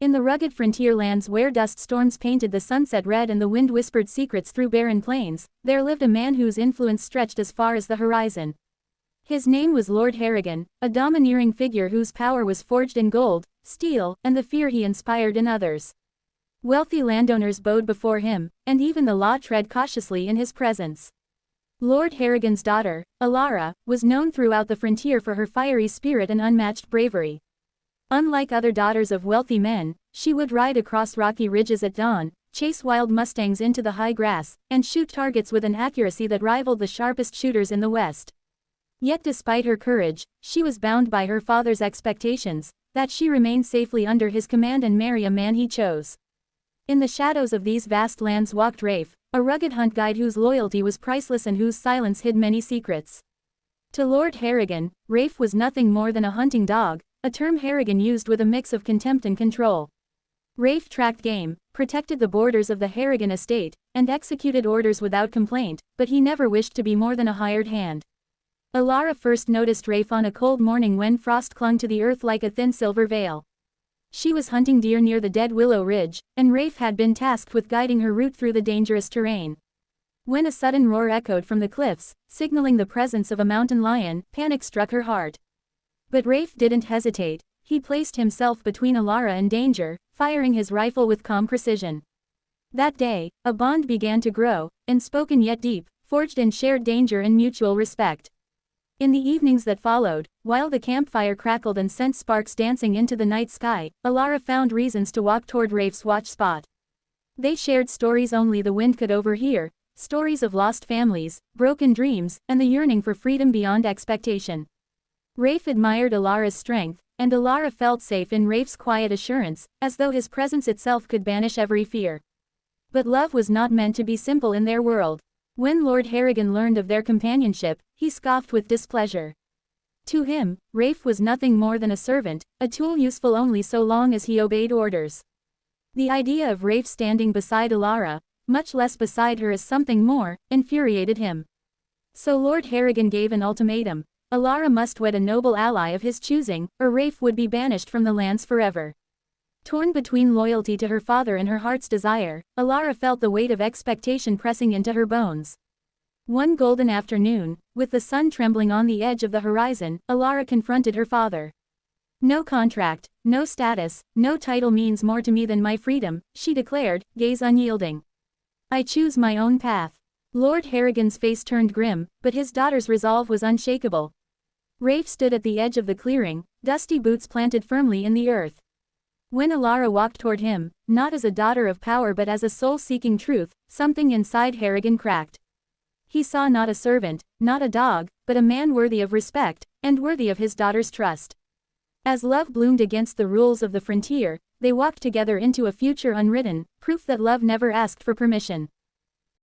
In the rugged frontier lands where dust storms painted the sunset red and the wind whispered secrets through barren plains, there lived a man whose influence stretched as far as the horizon. His name was Lord Harrigan, a domineering figure whose power was forged in gold, steel, and the fear he inspired in others. Wealthy landowners bowed before him, and even the law tread cautiously in his presence. Lord Harrigan's daughter, Alara, was known throughout the frontier for her fiery spirit and unmatched bravery. Unlike other daughters of wealthy men, she would ride across rocky ridges at dawn, chase wild mustangs into the high grass, and shoot targets with an accuracy that rivaled the sharpest shooters in the West. Yet despite her courage, she was bound by her father's expectations, that she remain safely under his command and marry a man he chose. In the shadows of these vast lands walked Rafe, a rugged hunt guide whose loyalty was priceless and whose silence hid many secrets. To Lord Harrigan, Rafe was nothing more than a hunting dog, a term Harrigan used with a mix of contempt and control. Rafe tracked game, protected the borders of the Harrigan estate, and executed orders without complaint, but he never wished to be more than a hired hand. Alara first noticed Rafe on a cold morning when frost clung to the earth like a thin silver veil. She was hunting deer near the Dead Willow Ridge, and Rafe had been tasked with guiding her route through the dangerous terrain. When a sudden roar echoed from the cliffs, signaling the presence of a mountain lion, panic struck her heart. But Rafe didn't hesitate. He placed himself between Alara and danger, firing his rifle with calm precision. That day, a bond began to grow, unspoken yet deep, forged in shared danger and mutual respect. In the evenings that followed, while the campfire crackled and sent sparks dancing into the night sky, Alara found reasons to walk toward Rafe's watch spot. They shared stories only the wind could overhear, stories of lost families, broken dreams, and the yearning for freedom beyond expectation. Rafe admired Alara's strength, and Alara felt safe in Rafe's quiet assurance, as though his presence itself could banish every fear. But love was not meant to be simple in their world. When Lord Harrigan learned of their companionship, he scoffed with displeasure. To him, Rafe was nothing more than a servant, a tool useful only so long as he obeyed orders. The idea of Rafe standing beside Alara, much less beside her as something more, infuriated him. So Lord Harrigan gave an ultimatum. Alara must wed a noble ally of his choosing, or Rafe would be banished from the lands forever. Torn between loyalty to her father and her heart's desire, Alara felt the weight of expectation pressing into her bones. One golden afternoon, with the sun trembling on the edge of the horizon, Alara confronted her father. "No contract, no status, no title means more to me than my freedom," she declared, gaze unyielding. "I choose my own path." Lord Harrigan's face turned grim, but his daughter's resolve was unshakable. Rafe stood at the edge of the clearing, dusty boots planted firmly in the earth. When Alara walked toward him, not as a daughter of power but as a soul seeking truth, something inside Harrigan cracked. He saw not a servant, not a dog, but a man worthy of respect, and worthy of his daughter's trust. As love bloomed against the rules of the frontier, they walked together into a future unwritten, proof that love never asked for permission.